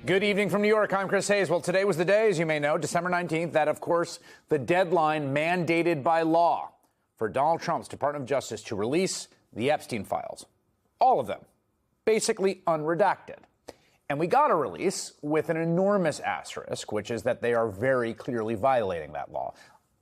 Good evening from New York. I'm Chris Hayes. Well, today was the day, as you may know, December 19th, that, of course, the deadline mandated by law for Donald Trump's Department of Justice to release the Epstein files. All of them, basically unredacted. And we got a release with an enormous asterisk, which is that they are very clearly violating that law.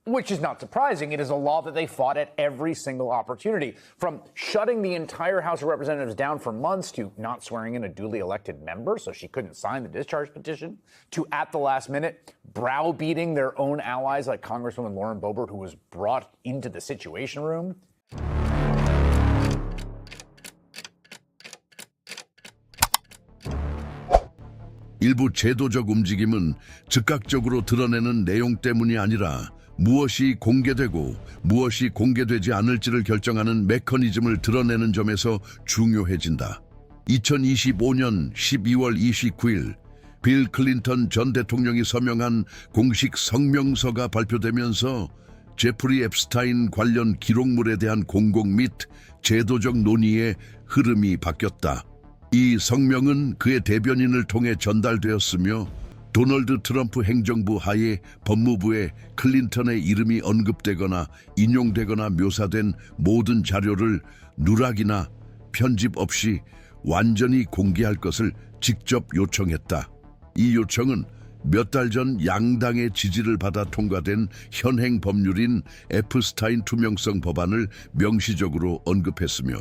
Which is not surprising. It is a law that they fought at every single opportunity, from shutting the entire House of Representatives down for months to not swearing in a duly elected member so she couldn't sign the discharge petition, to at the last minute browbeating their own allies like Congresswoman Lauren Boebert, who was brought into the Situation Room. 일부 제도적 움직임은 즉각적으로 드러내는 내용 때문이 아니라 무엇이 공개되고 무엇이 공개되지 않을지를 결정하는 메커니즘을 드러내는 점에서 중요해진다. 2025년 12월 29일 빌 클린턴 전 대통령이 서명한 공식 성명서가 발표되면서 제프리 앱스타인 관련 기록물에 대한 공공 및 제도적 논의의 흐름이 바뀌었다. 이 성명은 그의 대변인을 통해 전달되었으며 도널드 트럼프 행정부 하에 법무부에 클린턴의 이름이 언급되거나 인용되거나 묘사된 모든 자료를 누락이나 편집 없이 완전히 공개할 것을 직접 요청했다. 이 요청은 몇 달 전 양당의 지지를 받아 통과된 현행 법률인 앱스타인 투명성 법안을 명시적으로 언급했으며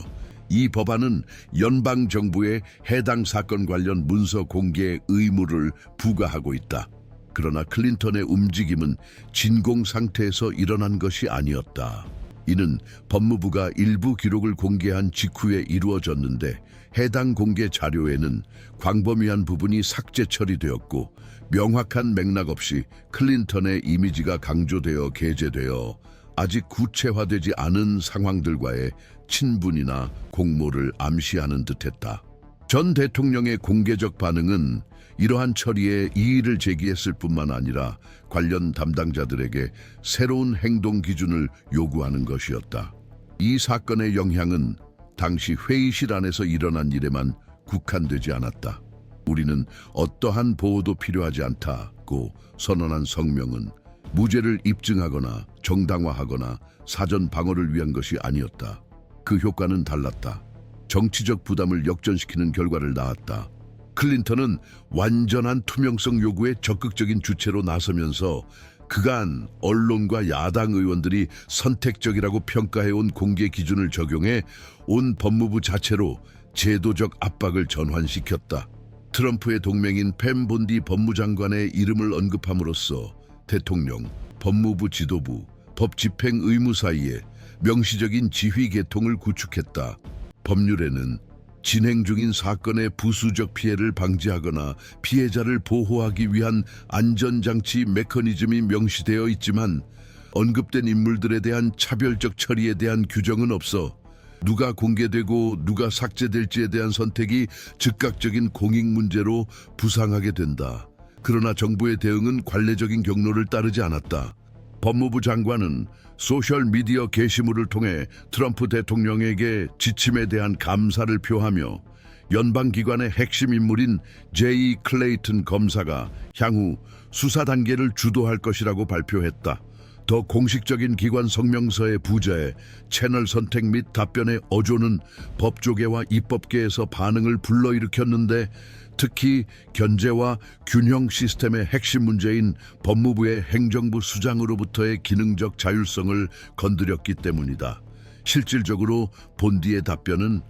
이 법안은 연방정부에 해당 사건 관련 문서 공개 의무를 부과하고 있다. 그러나 클린턴의 움직임은 진공 상태에서 일어난 것이 아니었다. 이는 법무부가 일부 기록을 공개한 직후에 이루어졌는데 해당 공개 자료에는 광범위한 부분이 삭제 처리되었고 명확한 맥락 없이 클린턴의 이미지가 강조되어 게재되어 아직 구체화되지 않은 상황들과의 친분이나 공모를 암시하는 듯했다. 전 대통령의 공개적 반응은 이러한 처리에 이의를 제기했을 뿐만 아니라 관련 담당자들에게 새로운 행동 기준을 요구하는 것이었다. 이 사건의 영향은 당시 회의실 안에서 일어난 일에만 국한되지 않았다. 우리는 어떠한 보호도 필요하지 않다고 선언한 성명은 무죄를 입증하거나 정당화하거나 사전 방어를 위한 것이 아니었다. 그 효과는 달랐다. 정치적 부담을 역전시키는 결과를 낳았다. 클린턴은 완전한 투명성 요구에 적극적인 주체로 나서면서 그간 언론과 야당 의원들이 선택적이라고 평가해온 공개 기준을 적용해 온 법무부 자체로 제도적 압박을 전환시켰다. 트럼프의 동맹인 팸 본디 법무장관의 이름을 언급함으로써 대통령, 법무부 지도부, 법집행 의무 사이에 명시적인 지휘 계통을 구축했다. 법률에는 진행 중인 사건의 부수적 피해를 방지하거나 피해자를 보호하기 위한 안전장치 메커니즘이 명시되어 있지만 언급된 인물들에 대한 차별적 처리에 대한 규정은 없어 누가 공개되고 누가 삭제될지에 대한 선택이 즉각적인 공익 문제로 부상하게 된다. 그러나 정부의 대응은 관례적인 경로를 따르지 않았다. 법무부 장관은 소셜미디어 게시물을 통해 트럼프 대통령에게 지침에 대한 감사를 표하며 연방기관의 핵심 인물인 제이 클레이튼 검사가 향후 수사 단계를 주도할 것이라고 발표했다. 더 공식적인 기관 성명서의 부재에 채널 선택 및 답변의 어조는 법조계와 입법계에서 반응을 불러일으켰는데 특히 견제와 균형 시스템의 핵심 문제인 법무부의 행정부 수장으로부터의 기능적 자율성을 건드렸기 때문이다. 실질적으로 본디의 답변은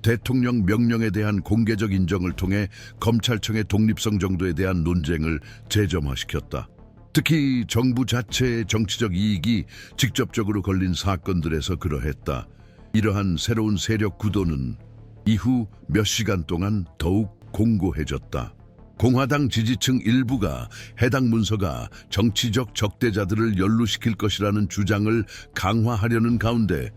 대통령 명령에 대한 공개적 인정을 통해 검찰청의 독립성 정도에 대한 논쟁을 재점화시켰다. 특히 정부 자체의 정치적 이익이 직접적으로 걸린 사건들에서 그러했다. 이러한 새로운 세력 구도는 이후 몇 시간 동안 더욱 공고해졌다. 공화당 지지층 일부가 해당 문서가 정치적 적대자들을 연루시킬 것이라는 주장을 강화하려는 가운데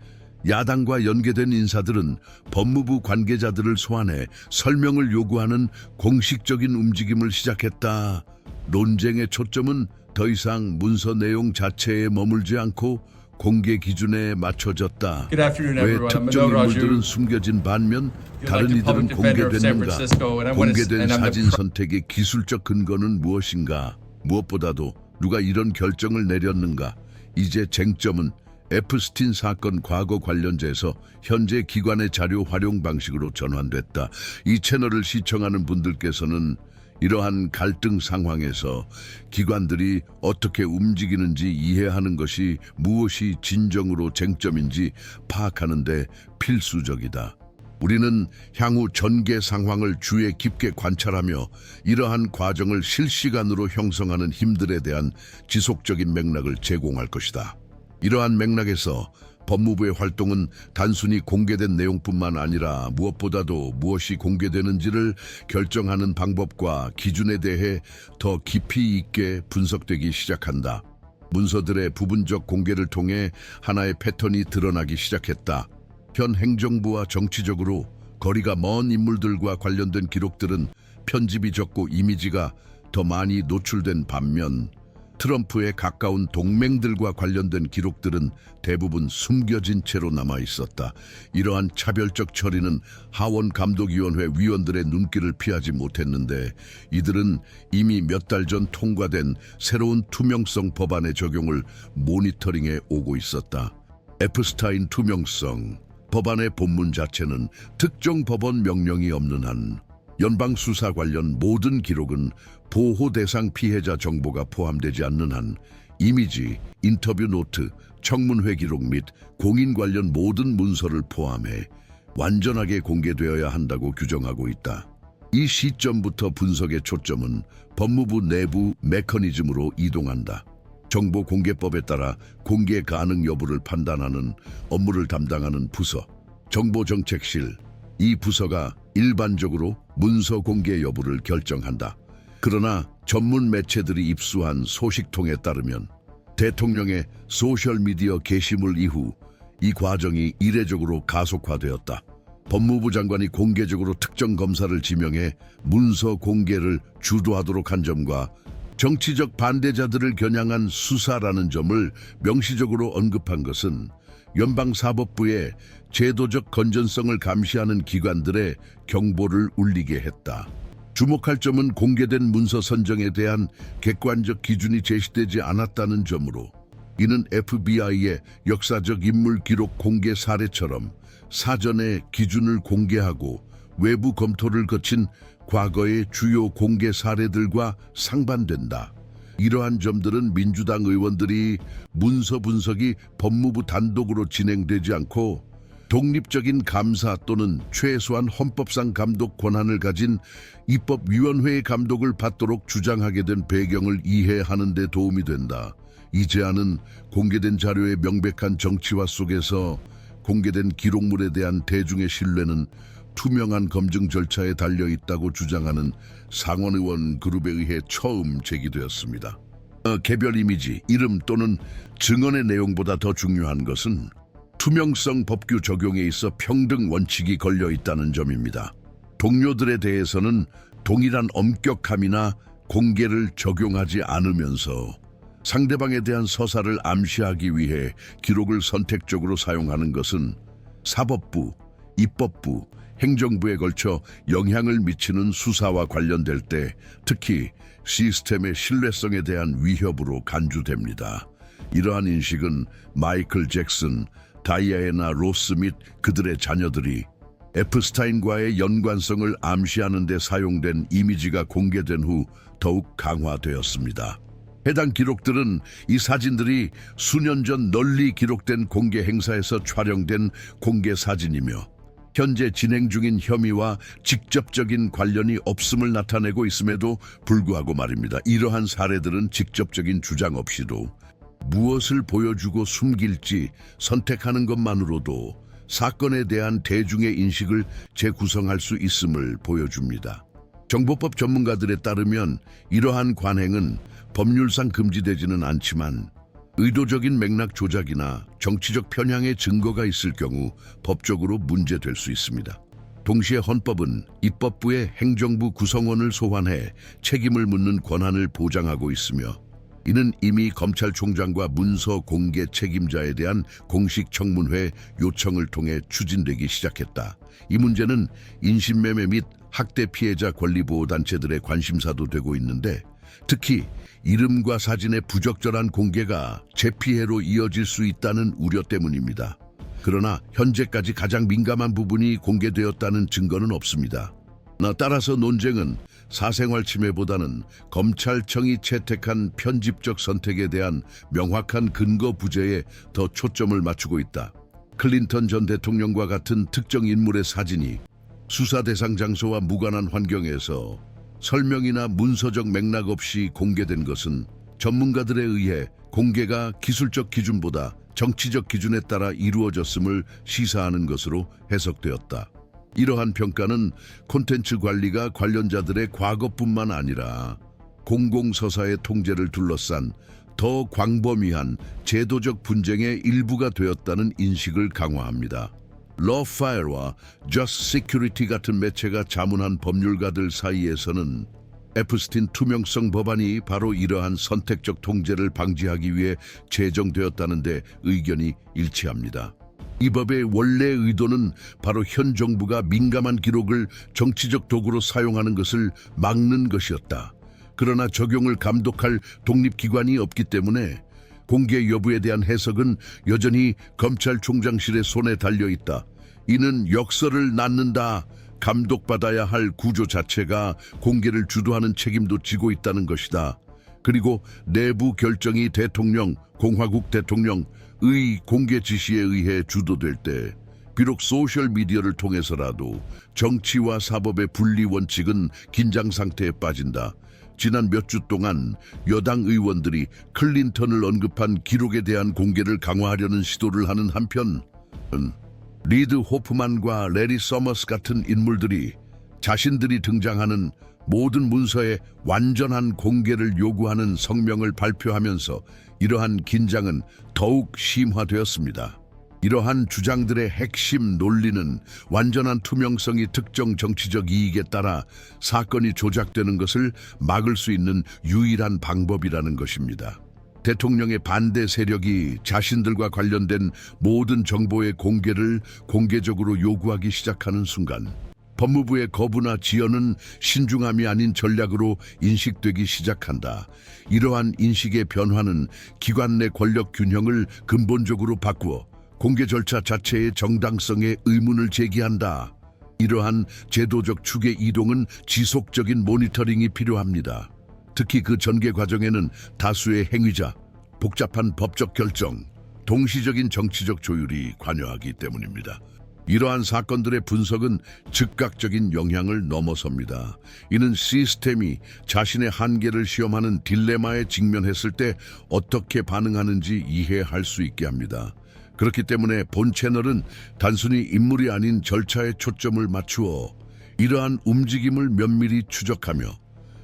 야당과 연계된 인사들은 법무부 관계자들을 소환해 설명을 요구하는 공식적인 움직임을 시작했다. 논쟁의 초점은 더 이상 문서 내용 자체에 머물지 않고 공개 기준에 맞춰졌다. Good afternoon, 왜 everyone. I'm 특정 Manoj 인물들은 Raju. 숨겨진 반면 다른 elected 이들은 public defender of San 공개됐는가? Francisco, and I want to- 공개된 and I'm the 사진 선택의 기술적 근거는 무엇인가? 무엇보다도 누가 이런 결정을 내렸는가? 이제 쟁점은 에프스틴 사건 과거 관련돼서 현재 기관의 자료 활용 방식으로 전환됐다. 이 채널을 시청하는 분들께서는 이러한 갈등 상황에서 기관들이 어떻게 움직이는지 이해하는 것이 무엇이 진정으로 쟁점인지 파악하는 데 필수적이다. 우리는 향후 전개 상황을 주의 깊게 관찰하며 이러한 과정을 실시간으로 형성하는 힘들에 대한 지속적인 맥락을 제공할 것이다. 이러한 맥락에서 법무부의 활동은 단순히 공개된 내용뿐만 아니라 무엇보다도 무엇이 공개되는지를 결정하는 방법과 기준에 대해 더 깊이 있게 분석되기 시작한다. 문서들의 부분적 공개를 통해 하나의 패턴이 드러나기 시작했다. 현 행정부와 정치적으로 거리가 먼 인물들과 관련된 기록들은 편집이 적고 이미지가 더 많이 노출된 반면 트럼프에 가까운 동맹들과 관련된 기록들은 대부분 숨겨진 채로 남아 있었다. 이러한 차별적 처리는 하원 감독위원회 위원들의 눈길을 피하지 못했는데 이들은 이미 몇 달 전 통과된 새로운 투명성 법안의 적용을 모니터링해 오고 있었다. 에프스타인 투명성 법안의 본문 자체는 특정 법원 명령이 없는 한 연방수사 관련 모든 기록은 보호 대상 피해자 정보가 포함되지 않는 한 이미지, 인터뷰 노트, 청문회 기록 및 공인 관련 모든 문서를 포함해 완전하게 공개되어야 한다고 규정하고 있다. 이 시점부터 분석의 초점은 법무부 내부 메커니즘으로 이동한다. 정보공개법에 따라 공개 가능 여부를 판단하는 업무를 담당하는 부서, 정보정책실, 이 부서가 일반적으로 문서 공개 여부를 결정한다. 그러나 전문 매체들이 입수한 소식통에 따르면 대통령의 소셜미디어 게시물 이후 이 과정이 이례적으로 가속화되었다. 법무부 장관이 공개적으로 특정 검사를 지명해 문서 공개를 주도하도록 한 점과 정치적 반대자들을 겨냥한 수사라는 점을 명시적으로 언급한 것은 연방사법부의 제도적 건전성을 감시하는 기관들의 경보를 울리게 했다. 주목할 점은 공개된 문서 선정에 대한 객관적 기준이 제시되지 않았다는 점으로 이는 FBI의 역사적 인물 기록 공개 사례처럼 사전에 기준을 공개하고 외부 검토를 거친 과거의 주요 공개 사례들과 상반된다. 이러한 점들은 민주당 의원들이 문서 분석이 법무부 단독으로 진행되지 않고 독립적인 감사 또는 최소한 헌법상 감독 권한을 가진 입법위원회의 감독을 받도록 주장하게 된 배경을 이해하는 데 도움이 된다. 이 제안은 공개된 자료의 명백한 정치화 속에서 공개된 기록물에 대한 대중의 신뢰는 투명한 검증 절차에 달려있다고 주장하는 상원의원 그룹에 의해 처음 제기되었습니다. 개별 이미지, 이름 또는 증언의 내용보다 더 중요한 것은 투명성 법규 적용에 있어 평등 원칙이 걸려 있다는 점입니다. 동료들에 대해서는 동일한 엄격함이나 공개를 적용하지 않으면서 상대방에 대한 서사를 암시하기 위해 기록을 선택적으로 사용하는 것은 사법부, 입법부, 행정부에 걸쳐 영향을 미치는 수사와 관련될 때 특히 시스템의 신뢰성에 대한 위협으로 간주됩니다. 이러한 인식은 마이클 잭슨, 다이애나 로스 및 그들의 자녀들이 에프스타인과의 연관성을 암시하는 데 사용된 이미지가 공개된 후 더욱 강화되었습니다. 해당 기록들은 이 사진들이 수년 전 널리 기록된 공개 행사에서 촬영된 공개 사진이며 현재 진행 중인 혐의와 직접적인 관련이 없음을 나타내고 있음에도 불구하고 말입니다. 이러한 사례들은 직접적인 주장 없이도 무엇을 보여주고 숨길지 선택하는 것만으로도 사건에 대한 대중의 인식을 재구성할 수 있음을 보여줍니다. 정보법 전문가들에 따르면 이러한 관행은 법률상 금지되지는 않지만 의도적인 맥락 조작이나 정치적 편향의 증거가 있을 경우 법적으로 문제될 수 있습니다. 동시에 헌법은 입법부의 행정부 구성원을 소환해 책임을 묻는 권한을 보장하고 있으며 이는 이미 검찰총장과 문서 공개 책임자에 대한 공식 청문회 요청을 통해 추진되기 시작했다. 이 문제는 인신매매 및 학대 피해자 권리보호단체들의 관심사도 되고 있는데, 특히 이름과 사진의 부적절한 공개가 재피해로 이어질 수 있다는 우려 때문입니다. 그러나 현재까지 가장 민감한 부분이 공개되었다는 증거는 없습니다. 따라서 논쟁은 사생활 침해보다는 검찰청이 채택한 편집적 선택에 대한 명확한 근거 부재에 더 초점을 맞추고 있다. 클린턴 전 대통령과 같은 특정 인물의 사진이 수사 대상 장소와 무관한 환경에서 설명이나 문서적 맥락 없이 공개된 것은 전문가들에 의해 공개가 기술적 기준보다 정치적 기준에 따라 이루어졌음을 시사하는 것으로 해석되었다. 이러한 평가는 콘텐츠 관리가 관련자들의 과거뿐만 아니라 공공서사의 통제를 둘러싼 더 광범위한 제도적 분쟁의 일부가 되었다는 인식을 강화합니다. 러파일과 Just Security 같은 매체가 자문한 법률가들 사이에서는 에프스틴 투명성 법안이 바로 이러한 선택적 통제를 방지하기 위해 제정되었다는 데 의견이 일치합니다. 이 법의 원래 의도는 바로 현 정부가 민감한 기록을 정치적 도구로 사용하는 것을 막는 것이었다. 그러나 적용을 감독할 독립기관이 없기 때문에 공개 여부에 대한 해석은 여전히 검찰총장실의 손에 달려있다. 이는 역설을 낳는다. 감독받아야 할 구조 자체가 공개를 주도하는 책임도 지고 있다는 것이다. 그리고 내부 결정이 대통령, 공화국 대통령의 공개 지시에 의해 주도될 때 비록 소셜미디어를 통해서라도 정치와 사법의 분리 원칙은 긴장 상태에 빠진다. 지난 몇 주 동안 여당 의원들이 클린턴을 언급한 기록에 대한 공개를 강화하려는 시도를 하는 한편 리드 호프만과 레리 서머스 같은 인물들이 자신들이 등장하는 모든 문서의 완전한 공개를 요구하는 성명을 발표하면서 이러한 긴장은 더욱 심화되었습니다. 이러한 주장들의 핵심 논리는 완전한 투명성이 특정 정치적 이익에 따라 사건이 조작되는 것을 막을 수 있는 유일한 방법이라는 것입니다. 대통령의 반대 세력이 자신들과 관련된 모든 정보의 공개를 공개적으로 요구하기 시작하는 순간 법무부의 거부나 지연은 신중함이 아닌 전략으로 인식되기 시작한다. 이러한 인식의 변화는 기관 내 권력 균형을 근본적으로 바꾸어 공개 절차 자체의 정당성에 의문을 제기한다. 이러한 제도적 축의 이동은 지속적인 모니터링이 필요합니다. 특히 그 전개 과정에는 다수의 행위자, 복잡한 법적 결정, 동시적인 정치적 조율이 관여하기 때문입니다. 이러한 사건들의 분석은 즉각적인 영향을 넘어섭니다. 이는 시스템이 자신의 한계를 시험하는 딜레마에 직면했을 때 어떻게 반응하는지 이해할 수 있게 합니다. 그렇기 때문에 본 채널은 단순히 인물이 아닌 절차에 초점을 맞추어 이러한 움직임을 면밀히 추적하며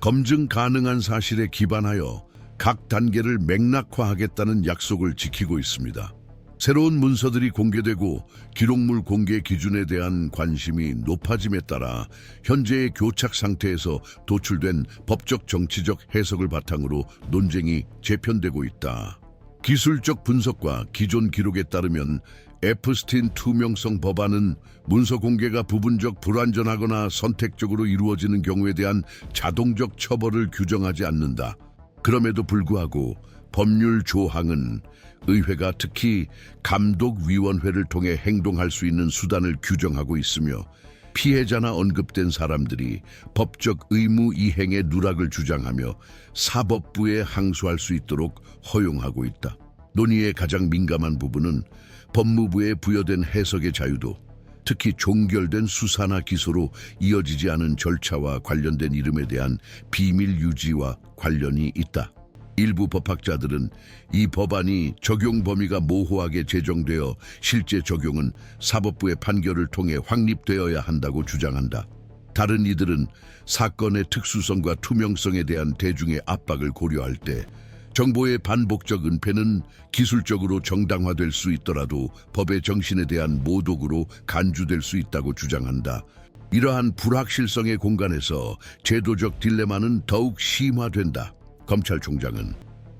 검증 가능한 사실에 기반하여 각 단계를 맥락화하겠다는 약속을 지키고 있습니다. 새로운 문서들이 공개되고 기록물 공개 기준에 대한 관심이 높아짐에 따라 현재의 교착 상태에서 도출된 법적 정치적 해석을 바탕으로 논쟁이 재편되고 있다. 기술적 분석과 기존 기록에 따르면 에프스틴 투명성 법안은 문서 공개가 부분적 불완전하거나 선택적으로 이루어지는 경우에 대한 자동적 처벌을 규정하지 않는다. 그럼에도 불구하고 법률 조항은 의회가 특히 감독위원회를 통해 행동할 수 있는 수단을 규정하고 있으며 피해자나 언급된 사람들이 법적 의무 이행의 누락을 주장하며 사법부에 항소할 수 있도록 허용하고 있다. 논의의 가장 민감한 부분은 법무부에 부여된 해석의 자유도 특히 종결된 수사나 기소로 이어지지 않은 절차와 관련된 이름에 대한 비밀 유지와 관련이 있다. 일부 법학자들은 이 법안이 적용 범위가 모호하게 제정되어 실제 적용은 사법부의 판결을 통해 확립되어야 한다고 주장한다. 다른 이들은 사건의 특수성과 투명성에 대한 대중의 압박을 고려할 때 정보의 반복적 은폐는 기술적으로 정당화될 수 있더라도 법의 정신에 대한 모독으로 간주될 수 있다고 주장한다. 이러한 불확실성의 공간에서 제도적 딜레마는 더욱 심화된다. 검찰총장은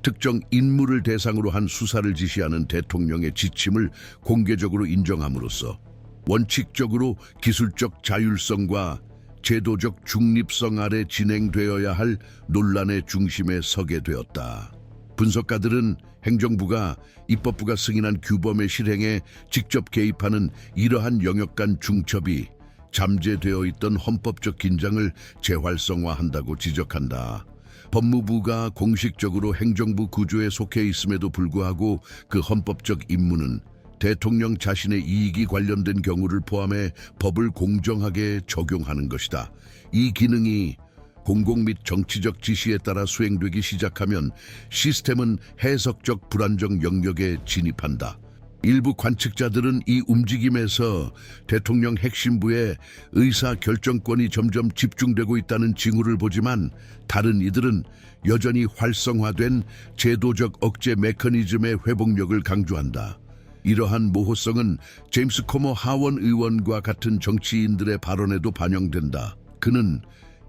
특정 인물을 대상으로 한 수사를 지시하는 대통령의 지침을 공개적으로 인정함으로써 원칙적으로 기술적 자율성과 제도적 중립성 아래 진행되어야 할 논란의 중심에 서게 되었다. 분석가들은 행정부가 입법부가 승인한 규범의 실행에 직접 개입하는 이러한 영역 간 중첩이 잠재되어 있던 헌법적 긴장을 재활성화한다고 지적한다. 법무부가 공식적으로 행정부 구조에 속해 있음에도 불구하고 그 헌법적 임무는 대통령 자신의 이익이 관련된 경우를 포함해 법을 공정하게 적용하는 것이다. 이 기능이 공공 및 정치적 지시에 따라 수행되기 시작하면 시스템은 해석적 불안정 영역에 진입한다. 일부 관측자들은 이 움직임에서 대통령 핵심부의 의사 결정권이 점점 집중되고 있다는 징후를 보지만 다른 이들은 여전히 활성화된 제도적 억제 메커니즘의 회복력을 강조한다. 이러한 모호성은 제임스 코머 하원 의원과 같은 정치인들의 발언에도 반영된다. 그는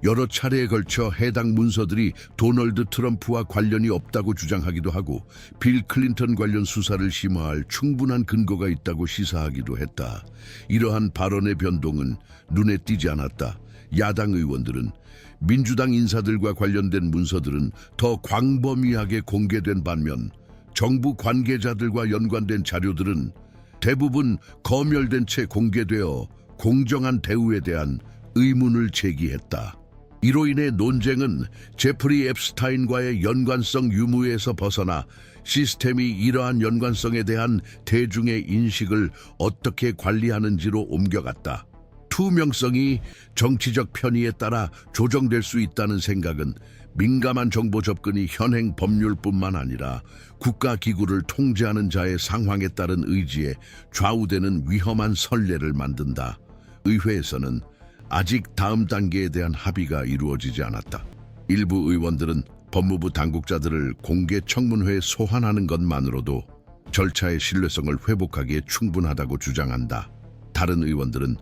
여러 차례에 걸쳐 해당 문서들이 도널드 트럼프와 관련이 없다고 주장하기도 하고 빌 클린턴 관련 수사를 심화할 충분한 근거가 있다고 시사하기도 했다. 이러한 발언의 변동은 눈에 띄지 않았다. 야당 의원들은 민주당 인사들과 관련된 문서들은 더 광범위하게 공개된 반면 정부 관계자들과 연관된 자료들은 대부분 검열된 채 공개되어 공정한 대우에 대한 의문을 제기했다. 이로 인해 논쟁은 제프리 앱스타인과의 연관성 유무에서 벗어나 시스템이 이러한 연관성에 대한 대중의 인식을 어떻게 관리하는지로 옮겨갔다. 투명성이 정치적 편의에 따라 조정될 수 있다는 생각은 민감한 정보 접근이 현행 법률뿐만 아니라 국가기구를 통제하는 자의 상황에 따른 의지에 좌우되는 위험한 선례를 만든다. 의회에서는 아직 다음 단계에 대한 합의가 이루어지지 않았다. 일부 의원들은 법무부 당국자들을 공개 청문회에 소환하는 것만으로도 절차의 신뢰성을 회복하기에 충분하다고 주장한다. 다른 의원들은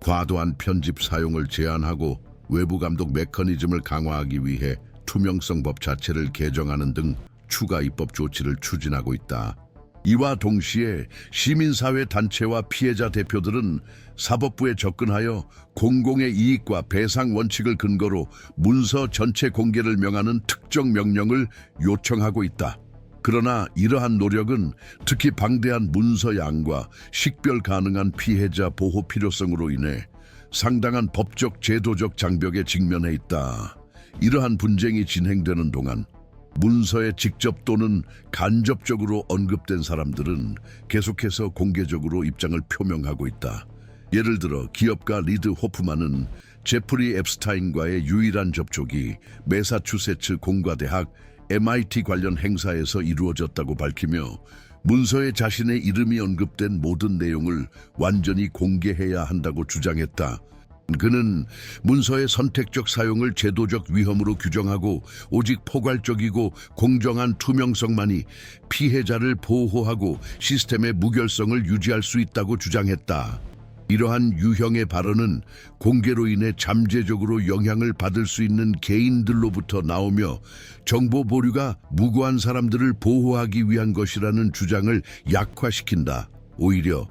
과도한 편집 사용을 제한하고 외부 감독 메커니즘을 강화하기 위해 투명성법 자체를 개정하는 등 추가 입법 조치를 추진하고 있다. 이와 동시에 시민사회 단체와 피해자 대표들은 사법부에 접근하여 공공의 이익과 배상 원칙을 근거로 문서 전체 공개를 명하는 특정 명령을 요청하고 있다. 그러나 이러한 노력은 특히 방대한 문서 양과 식별 가능한 피해자 보호 필요성으로 인해 상당한 법적 제도적 장벽에 직면해 있다. 이러한 분쟁이 진행되는 동안 문서에 직접 또는 간접적으로 언급된 사람들은 계속해서 공개적으로 입장을 표명하고 있다. 예를 들어 기업가 리드 호프만은 제프리 앱스타인과의 유일한 접촉이 매사추세츠 공과대학 MIT 관련 행사에서 이루어졌다고 밝히며 문서에 자신의 이름이 언급된 모든 내용을 완전히 공개해야 한다고 주장했다. 그는 문서의 선택적 사용을 제도적 위험으로 규정하고 오직 포괄적이고 공정한 투명성만이 피해자를 보호하고 시스템의 무결성을 유지할 수 있다고 주장했다. 이러한 유형의 발언은 공개로 인해 잠재적으로 영향을 받을 수 있는 개인들로부터 나오며 정보 보류가 무고한 사람들을 보호하기 위한 것이라는 주장을 약화시킨다. 오히려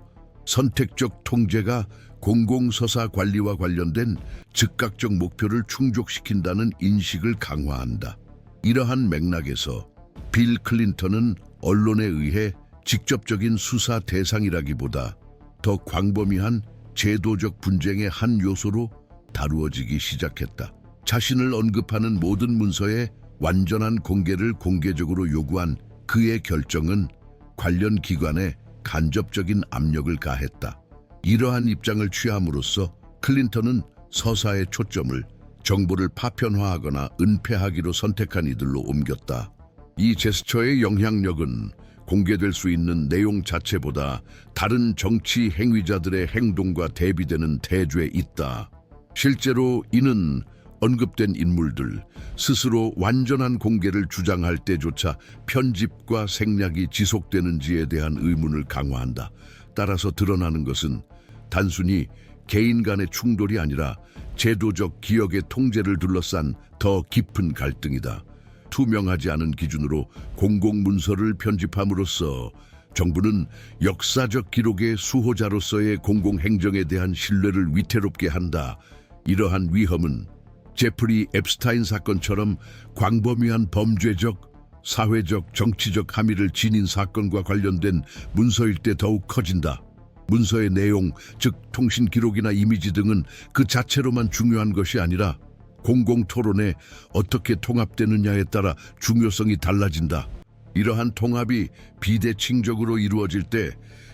선택적 통제가 공공서사 관리와 관련된 즉각적 목표를 충족시킨다는 인식을 강화한다. 이러한 맥락에서 빌 클린턴은 언론에 의해 직접적인 수사 대상이라기보다 더 광범위한 제도적 분쟁의 한 요소로 다루어지기 시작했다. 자신을 언급하는 모든 문서의 완전한 공개를 공개적으로 요구한 그의 결정은 관련 기관에 간접적인 압력을 가했다. 이러한 입장을 취함으로써 클린턴은 서사의 초점을 정보를 파편화하거나 은폐하기로 선택한 이들로 옮겼다. 이 제스처의 영향력은 공개될 수 있는 내용 자체보다 다른 정치 행위자들의 행동과 대비되는 대조에 있다. 실제로 이는 언급된 인물들 스스로 완전한 공개를 주장할 때조차 편집과 생략이 지속되는지에 대한 의문을 강화한다. 따라서 드러나는 것은 단순히 개인 간의 충돌이 아니라 제도적 기억의 통제를 둘러싼 더 깊은 갈등이다. 투명하지 않은 기준으로 공공문서를 편집함으로써 정부는 역사적 기록의 수호자로서의 공공행정에 대한 신뢰를 위태롭게 한다. 이러한 위험은 제프리 앱스타인 사건처럼 광범위한 범죄적, 사회적, 정치적 함의를 지닌 사건과 관련된 문서일 때 더욱 커진다. 문서의 내용, 즉 통신 기록이나 이미지 등은 그 자체로만 중요한 것이 아니라 공공토론에 어떻게 통합되느냐에 따라 중요성이 달라진다. 이러한 통합이 비대칭적으로 이루어질 때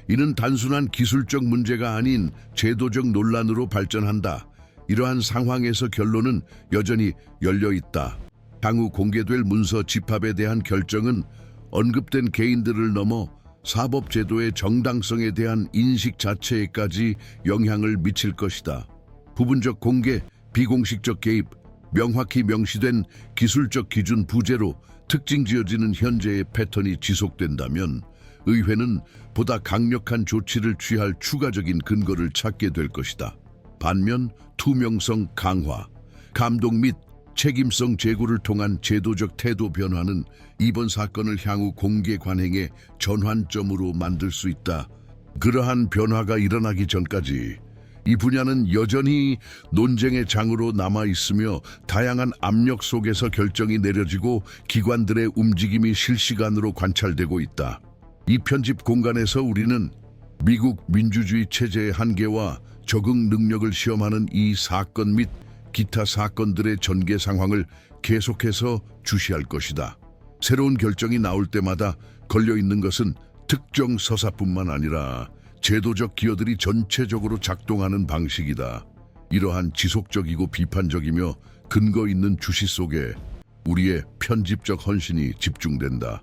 이는 단순한 기술적 문제가 아닌 제도적 논란으로 발전한다. 이러한 상황에서 결론은 여전히 열려 있다. 향후 공개될 문서 집합에 대한 결정은 언급된 개인들을 넘어 사법제도의 정당성에 대한 인식 자체에까지 영향을 미칠 것이다. 부분적 공개, 비공식적 개입, 명확히 명시된 기술적 기준 부재로 특징 지어지는 현재의 패턴이 지속된다면 의회는 보다 강력한 조치를 취할 추가적인 근거를 찾게 될 것이다. 반면 투명성 강화, 감독 및 책임성 제고를 통한 제도적 태도 변화는 이번 사건을 향후 공개 관행의 전환점으로 만들 수 있다. 그러한 변화가 일어나기 전까지 이 분야는 여전히 논쟁의 장으로 남아 있으며 다양한 압력 속에서 결정이 내려지고 기관들의 움직임이 실시간으로 관찰되고 있다. 이 편집 공간에서 우리는 미국 민주주의 체제의 한계와 적응 능력을 시험하는 이 사건 및 기타 사건들의 전개 상황을 계속해서 주시할 것이다. 새로운 결정이 나올 때마다 걸려있는 것은 특정 서사뿐만 아니라 제도적 기여들이 전체적으로 작동하는 방식이다. 이러한 지속적이고 비판적이며 근거 있는 주시 속에 우리의 편집적 헌신이 집중된다.